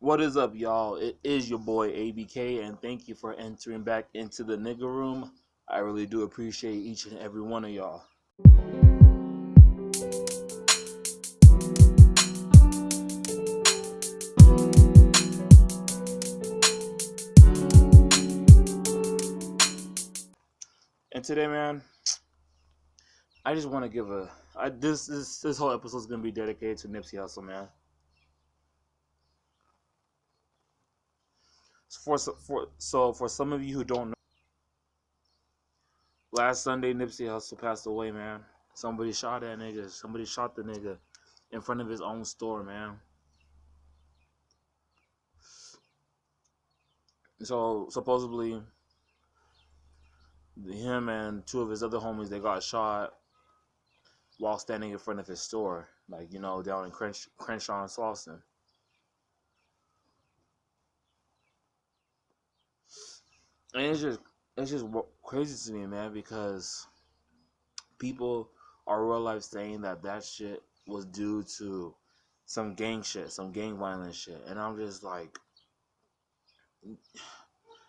What is up, y'all? It is your boy ABK, and thank you for entering back into the nigga room. I really do appreciate each and every one of y'all. And today, man, I just want to give this whole episode is gonna be dedicated to Nipsey Hussle, man. For some of you who don't know, last Sunday Nipsey Hussle passed away, man. Somebody shot that nigga. Somebody shot the nigga in front of his own store, man. So supposedly, him and two of his other homies, they got shot while standing in front of his store, like, down in Crenshaw and Slauson. And it's just crazy to me, man, because people are real life saying that shit was due to some gang shit, some gang violence shit, and I'm just like,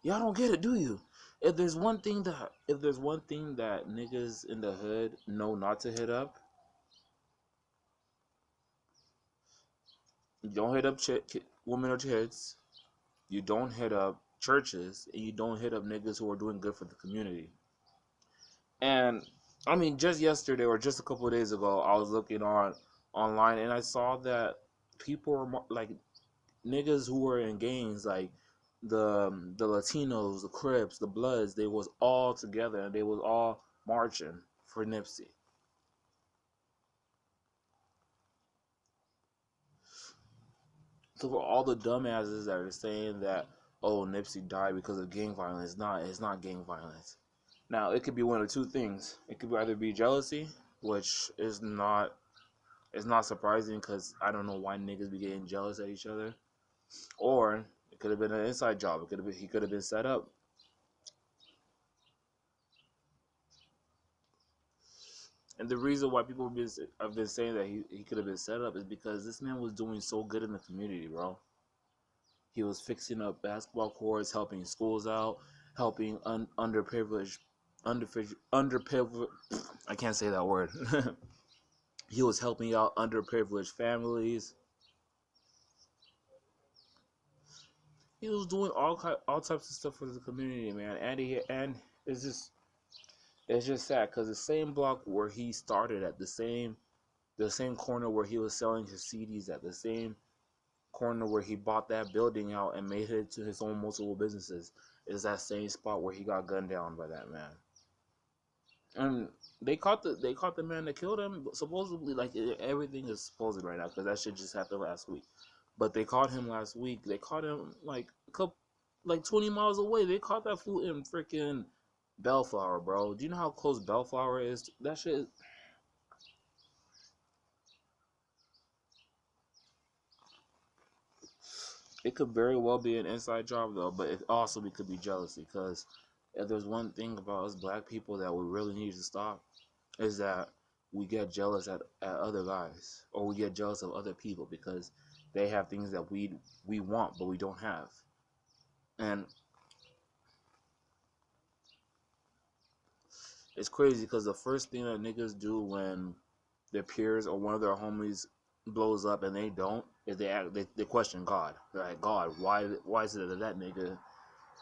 y'all don't get it, do you? If there's one thing that niggas in the hood know not to hit up, you don't hit up women or kids, you don't hit up churches, and you don't hit up niggas who are doing good for the community. And I mean, just yesterday or just a couple of days ago, I was looking online and I saw that people were like niggas who were in gangs, like the Latinos, the Crips, the Bloods. They was all together and they was all marching for Nipsey. So for all the dumbasses that are saying that, oh, Nipsey died because of gang violence, it's not gang violence. Now, it could be one of two things. It could either be jealousy, which is not it's not surprising because I don't know why niggas be getting jealous at each other, or it could have been an inside job. He could have been set up. And the reason why people have been saying that he could have been set up is because this man was doing so good in the community, bro. He was fixing up basketball courts, helping schools out, helping underprivileged. I can't say that word. He was helping out underprivileged families. He was doing all types of stuff for the community, man. And it's just sad because the same block where he started at, the same corner where he was selling his CDs at, the same corner where he bought that building out and made it to his own multiple businesses, is that same spot where he got gunned down by that man. And they caught the man that killed him. Supposedly, like, everything is supposed right now because that shit just happened last week. But they caught him last week. They caught him like 20 miles away. They caught that fool in freaking Bellflower, bro. Do you know how close Bellflower is? That shit. It could very well be an inside job though, but it could be jealousy. Because if there's one thing about us black people that we really need to stop, is that we get jealous at other guys, or we get jealous of other people because they have things that we want but we don't have. And it's crazy because the first thing that niggas do when their peers or one of their homies blows up and they don't is they question God. They're like, God, why is it that nigga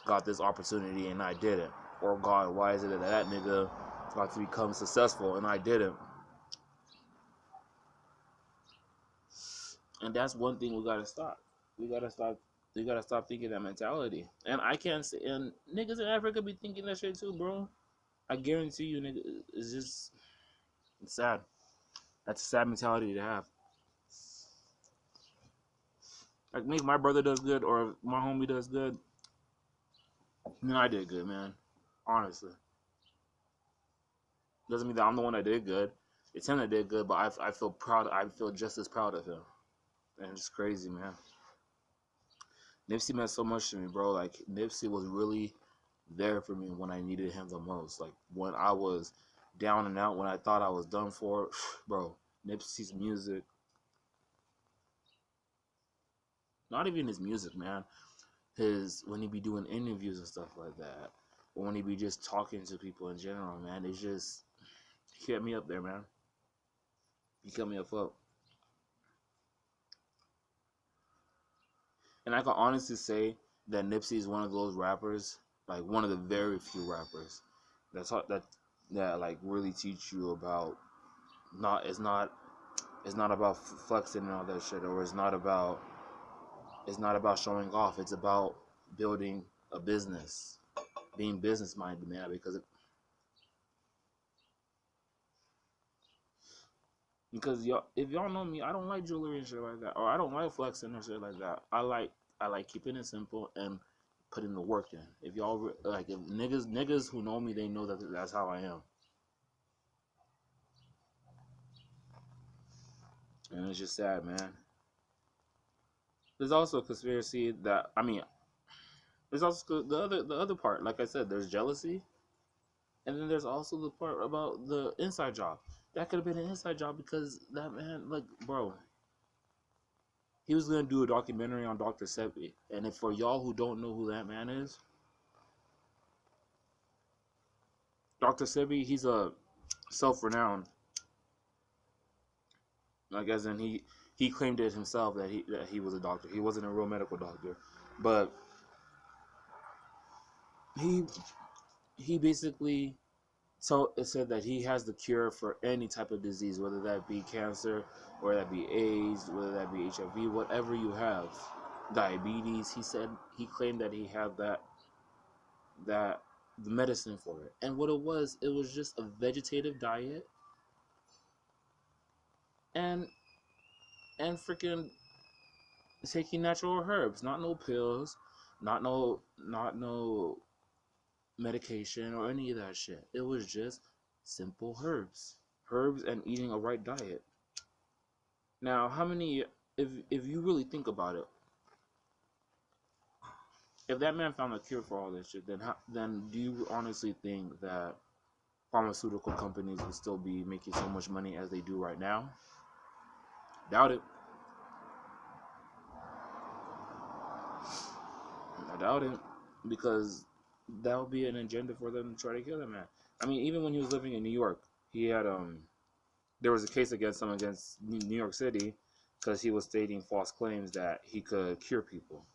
got this opportunity and I didn't? Or God, why is it that nigga got to become successful and I didn't? And that's one thing we gotta stop. We gotta stop. We gotta stop thinking that mentality. And I can't say, and niggas in Africa be thinking that shit too, bro. I guarantee you, nigga, it's sad. That's a sad mentality to have. Like, me, my brother does good, or if my homie does good, I did good, man. Honestly, doesn't mean that I'm the one that did good. It's him that did good, but I feel proud. I feel just as proud of him, and it's crazy, man. Nipsey meant so much to me, bro. Like, Nipsey was really there for me when I needed him the most. Like, when I was down and out, when I thought I was done for, bro, Nipsey's music. not even his music, man. His when he be doing interviews and stuff like that, or when he be just talking to people in general, man. It's just he kept me up there, man. He kept me afloat. And I can honestly say that Nipsey is one of those rappers, like one of the very few rappers that like really teach you about not it's not about flexing and all that shit, or it's not about showing off. It's about building a business, being business minded, man. Because y'all, if y'all know me, I don't like jewelry and shit like that, or I don't like flexing and shit like that. I like keeping it simple and putting the work in. If y'all like, if niggas who know me, they know that that's how I am, and it's just sad, man. There's also a conspiracy that I mean, there's also the other part. Like I said, there's jealousy, and then there's also the part about the inside job. That could have been an inside job because that man, like, bro, he was gonna do a documentary on Dr. Sebi, and if for y'all who don't know who that man is, Dr. Sebi, he's a self-renowned, like as in he claimed it himself that he was a doctor. He wasn't a real medical doctor, but he he basically so it said that he has the cure for any type of disease, whether that be cancer, or that be AIDS, whether that be HIV, whatever you have, diabetes. He said he claimed that he had that the medicine for it. And what it was just a vegetative diet and freaking taking natural herbs, not no pills, not no medication or any of that shit. It was just simple herbs. Herbs and eating a right diet. Now, how many if you really think about it, if that man found a cure for all this shit, then do you honestly think that pharmaceutical companies would still be making so much money as they do right now? Doubt it. I doubt it, because that would be an agenda for them to try to kill that man. I mean, even when he was living in New York, he had there was a case against him against New York City because he was stating false claims that he could cure people,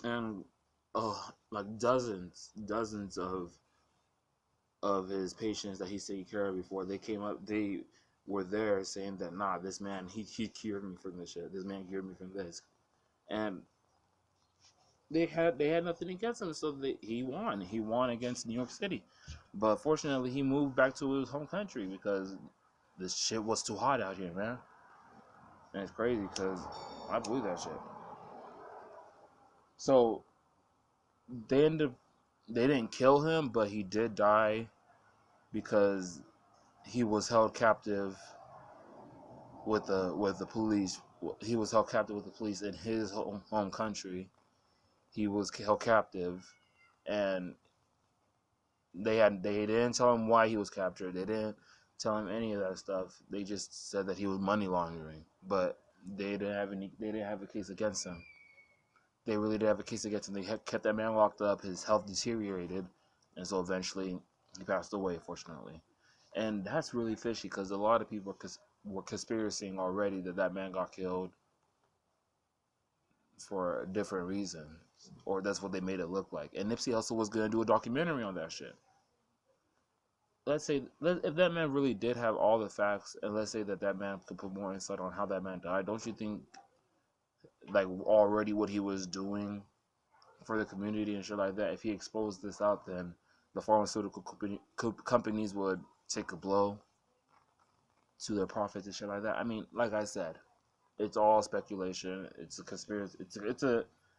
and like dozens of his patients that he's taken care of before, they came up, they were there saying that, nah, this man, he cured me from this shit. This man cured me from this, and they had nothing against him, so he won. He won against New York City, but fortunately, he moved back to his home country because this shit was too hot out here, man. And it's crazy because I believe that shit. So they ended up, they didn't kill him, but he did die because he was held captive with the police. He was held captive with the police in his home country. He was held captive, and they didn't tell him why he was captured. They didn't tell him any of that stuff. They just said that he was money laundering, but they didn't have a case against him. They really did have a case against him. They had kept that man locked up. His health deteriorated, and so eventually he passed away, fortunately. And that's really fishy because a lot of people were conspiracying already that that man got killed for a different reason, or that's what they made it look like. And Nipsey Hussle was gonna do a documentary on that shit. If that man really did have all the facts, and let's say that that man could put more insight on how that man died, don't you think like already what he was doing for the community and shit like that, if he exposed this out, then the pharmaceutical companies would take a blow to their profits and shit like that? I mean, like I said, it's all speculation. It's a conspiracy. It's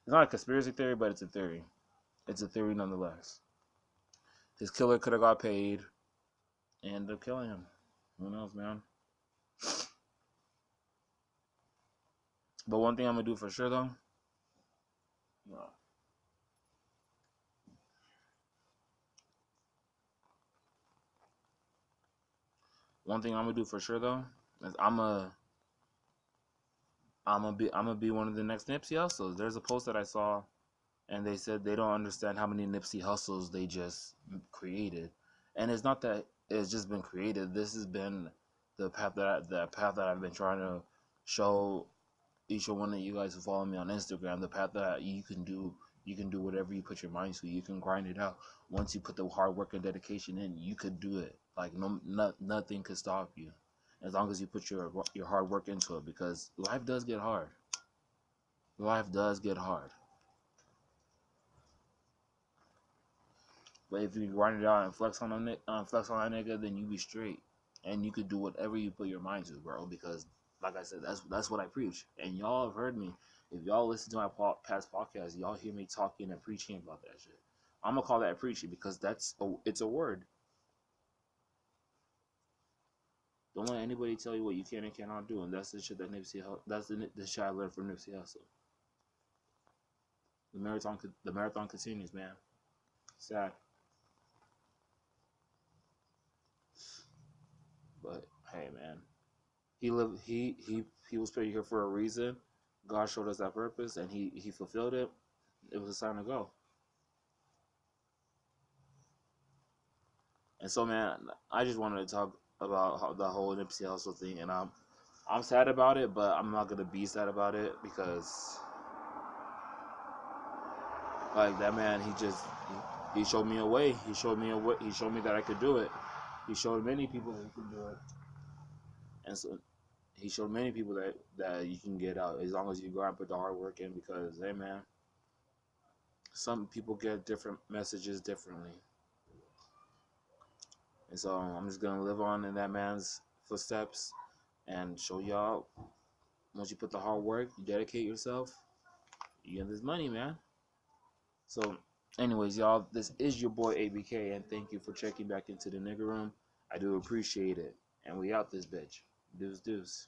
not a conspiracy theory, but it's a theory. It's a theory nonetheless. His killer could have got paid and ended up killing him. Who knows, man? But one thing I'm gonna do for sure though, one thing I'm gonna do for sure though is I'm gonna be one of the next Nipsey Hustles. There's a post that I saw, and they said they don't understand how many Nipsey Hustles they just created, and it's not that it's just been created. This has been the path that I've been trying to show each one of you guys who follow me on Instagram. The path that you can do whatever you put your mind to. You can grind it out. Once you put the hard work and dedication in, you could do it. Like nothing could stop you, as long as you put your hard work into it. Because life does get hard. Life does get hard. But if you grind it out and flex on that nigga, then you be straight, and you could do whatever you put your mind to, bro. Because, like I said, that's what I preach, and y'all have heard me. If y'all listen to my past podcasts, y'all hear me talking and preaching about that shit. I'm gonna call that preaching because it's a word. Don't let anybody tell you what you can and cannot do, and that's the shit that That's the shit I learned from Nipsey Hussle. The marathon continues, man. Sad. But hey, man, he was put here for a reason. God showed us that purpose, and he fulfilled it. It was a time to go. And so, man, I just wanted to talk about the whole Nipsey Hussle thing, and I'm sad about it, but I'm not gonna be sad about it because, like, that man, he showed me a way. He showed me a way. He showed me that I could do it. He showed many people that you can do it, and so he showed many people that you can get out as long as you go and put the hard work in. Because, hey, man, some people get different messages differently, and so I'm just gonna live on in that man's footsteps and show y'all. Once you put the hard work, you dedicate yourself, you get this money, man. So, anyways, y'all, this is your boy ABK, and thank you for checking back into the nigga room. I do appreciate it, and we out this bitch. Deuce, deuce.